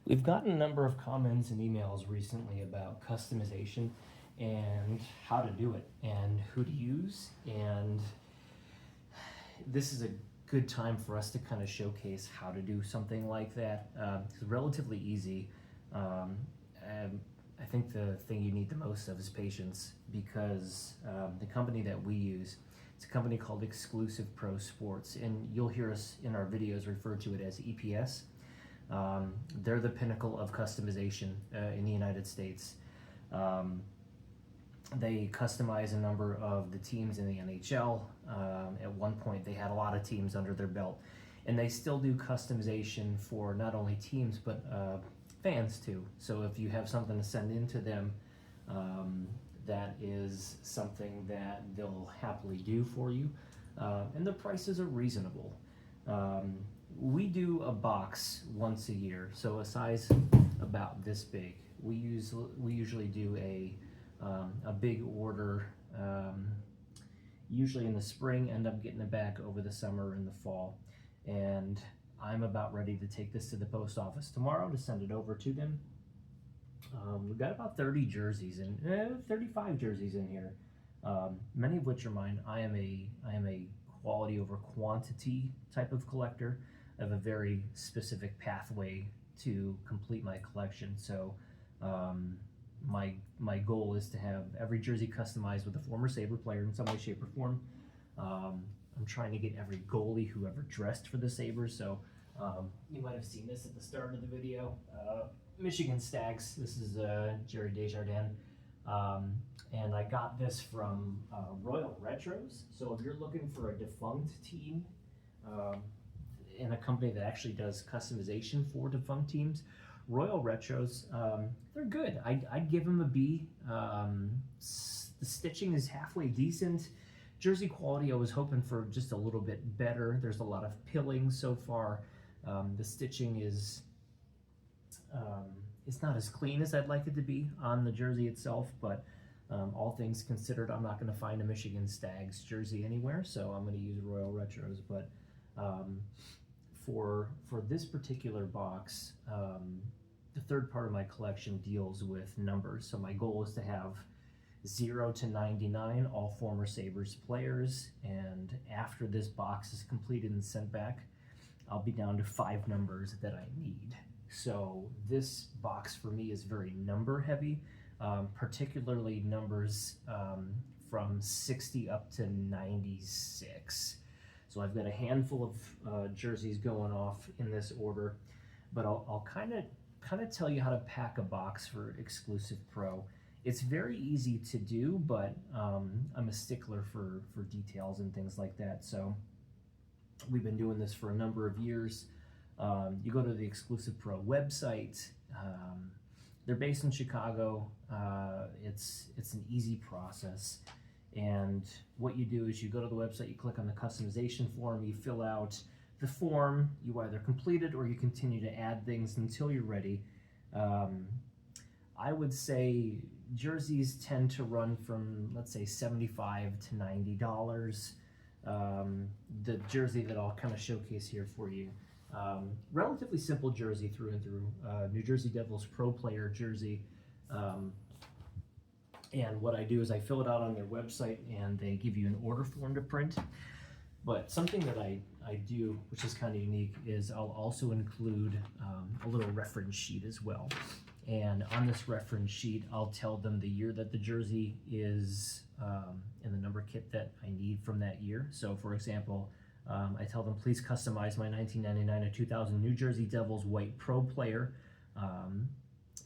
We've gotten a number of comments and emails recently about customization and how to do it and who to use. And this is a good time for us to kind of showcase how to do something like that. It's relatively easy. And I think the thing you need the most of is patience, because the company that we use, it's a company called Exclusive Pro Sports, and you'll hear us in our videos refer to it as EPS. They're the pinnacle of customization in the United States. They customize a number of the teams in the NHL. At one point, they had a lot of teams under their belt, and they still do customization for not only teams but fans too. So if you have something to send in to them, that is something that they'll happily do for you, and the prices are reasonable. We do a box once a year, so a size about this big. We usually do a big order, usually in the spring, end up getting it back over the summer and the fall. And I'm about ready to take this to the post office tomorrow to send it over to them. We've got about 30 jerseys and 35 jerseys in here, many of which are mine. I am a quality over quantity type of collector. I have a very specific pathway to complete my collection. So my goal is to have every jersey customized with a former Sabre player in some way, shape, or form. I'm trying to get every goalie who ever dressed for the Sabres. So you might have seen this at the start of the video. Michigan Stags. This is Jerry Desjardins. And I got this from Royal Retros. So if you're looking for a defunct team in a company that actually does customization for defunct teams, Royal Retros, they're good. I'd give them a B. The stitching is halfway decent. Jersey quality, I was hoping for just a little bit better. There's a lot of pilling so far. The stitching is it's not as clean as I'd like it to be on the jersey itself, but all things considered, I'm not going to find a Michigan Stags jersey anywhere, so I'm going to use Royal Retros. But for this particular box, the third part of my collection deals with numbers. So my goal is to have 0 to 99, all former Sabres players, and after this box is completed and sent back, I'll be down to 5 numbers that I need. So this box for me is very number heavy, particularly numbers from 60 up to 96. So I've got a handful of jerseys going off in this order, but I'll kind of tell you how to pack a box for Exclusive Pro. It's very easy to do, but I'm a stickler for details and things like that. So we've been doing this for a number of years. You go to the Exclusive Pro website. They're based in Chicago. It's an easy process. And what you do is you go to the website, you click on the customization form, you fill out the form, you either complete it or you continue to add things until you're ready. I would say jerseys tend to run from, let's say, $75 to $90. The jersey that I'll kind of showcase here for you, relatively simple jersey through and through, New Jersey Devils pro player jersey. And what I do is I fill it out on their website and they give you an order form to print. But something that I do, which is kind of unique, is I'll also include a little reference sheet as well. And on this reference sheet, I'll tell them the year that the jersey is and the number kit that I need from that year. So for example, I tell them, please customize my 1999 to 2000 New Jersey Devils white pro player.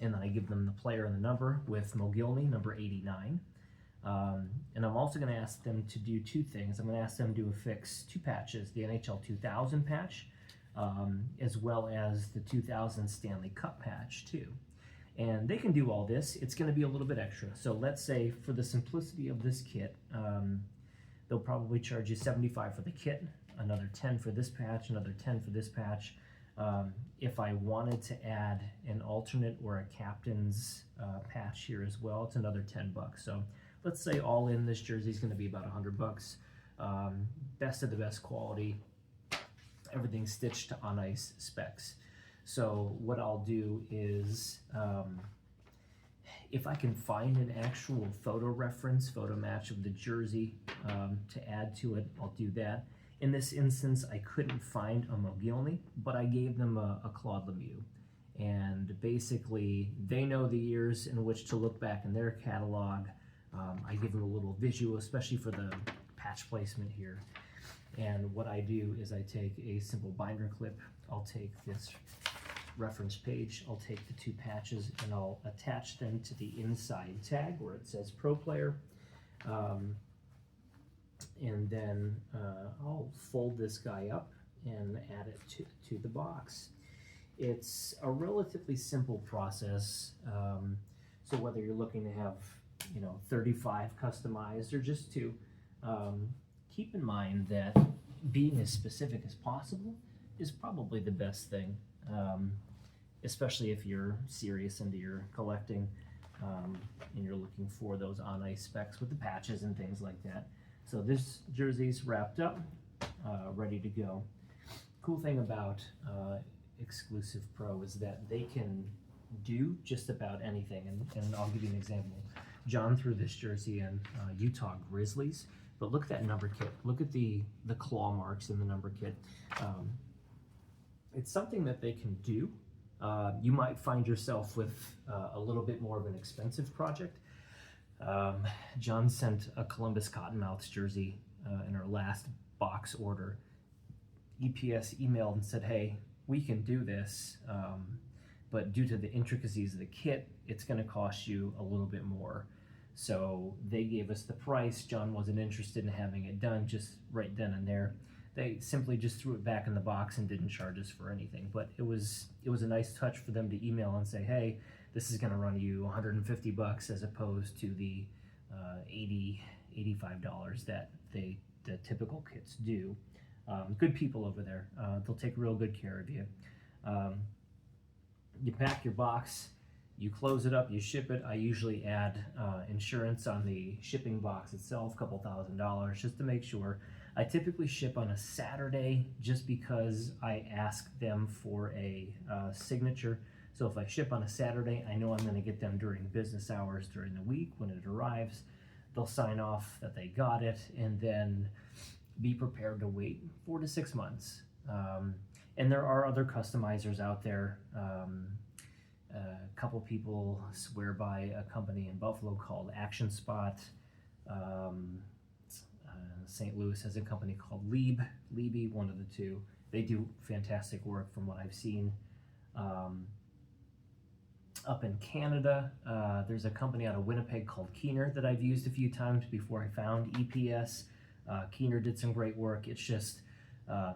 And then I give them the player and the number with Mogilny, number 89. And I'm also going to ask them to do 2 things. I'm going to ask them to affix 2 patches, the NHL 2000 patch, as well as the 2000 Stanley Cup patch too. And they can do all this. It's going to be a little bit extra. So let's say for the simplicity of this kit, they'll probably charge you $75 for the kit, another $10 for this patch, another $10 for this patch. If I wanted to add an alternate or a captain's patch here as well, it's another $10. So let's say all in, this jersey is going to be about $100. Best of the best quality, everything stitched on ice specs. So what I'll do is, if I can find an actual photo reference, photo match of the jersey to add to it, I'll do that. In this instance, I couldn't find a Mogilny, but I gave them a Claude Lemieux. And basically, they know the years in which to look back in their catalog. I give them a little visual, especially for the patch placement here. And what I do is I take a simple binder clip, I'll take this reference page, I'll take the two patches and I'll attach them to the inside tag where it says Pro Player. And then I'll fold this guy up and add it to the box. It's a relatively simple process. So whether you're looking to have 35 customized or just two, keep in mind that being as specific as possible is probably the best thing, especially if you're serious into your collecting and you're looking for those on ice specs with the patches and things like that. So this jersey's wrapped up, ready to go. Cool thing about Exclusive Pro is that they can do just about anything, and I'll give you an example. John threw this jersey in Utah Grizzlies, but look at that number kit. Look at the claw marks in the number kit. It's something that they can do. You might find yourself with a little bit more of an expensive project. John sent a Columbus Cottonmouths jersey in our last box order. EPS emailed and said, hey, we can do this, but due to the intricacies of the kit, it's going to cost you a little bit more. So they gave us the price. John wasn't interested in having it done just right then and there. They simply just threw it back in the box and didn't charge us for anything. But it was a nice touch for them to email and say, hey, this is going to run you $150 as opposed to the $80, $85 that the typical kits do. Good people over there. They'll take real good care of you. You pack your box, you close it up, you ship it. I usually add insurance on the shipping box itself, a couple $1,000 just to make sure. I typically ship on a Saturday just because I ask them for a signature. So if I ship on a Saturday, I know I'm going to get them during business hours during the week when it arrives. They'll sign off that they got it, and then be prepared to wait 4 to 6 months. And there are other customizers out there. A couple people swear by a company in Buffalo called Action Spot. St. Louis has a company called Liebe, one of the two. They do fantastic work from what I've seen. Up in Canada, there's a company out of Winnipeg called Keener that I've used a few times before I found EPS. Keener did some great work. It's just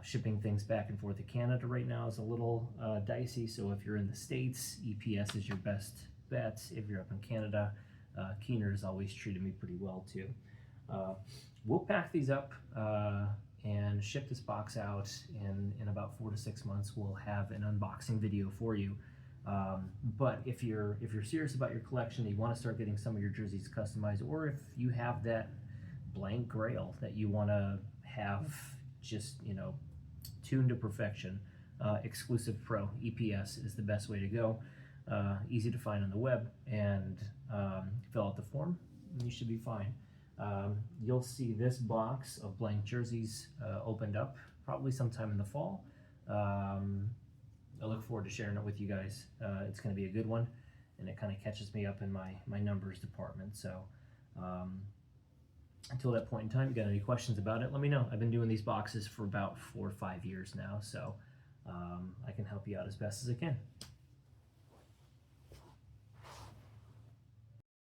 shipping things back and forth to Canada right now is a little dicey. So if you're in the States, EPS is your best bet. If you're up in Canada, Keener has always treated me pretty well too. We'll pack these up and ship this box out in about 4 to 6 months. We'll have an unboxing video for you. But if you're serious about your collection, you want to start getting some of your jerseys customized, or if you have that blank grail that you want to have just tuned to perfection, Exclusive Pro EPS is the best way to go. Easy to find on the web, and fill out the form and you should be fine. You'll see this box of blank jerseys opened up probably sometime in the fall. I look forward to sharing it with you guys. It's going to be a good one, and it kind of catches me up in my numbers department. So until that point in time, you got any questions about it, let me know. I've been doing these boxes for about 4 or 5 years now, so I can help you out as best as I can.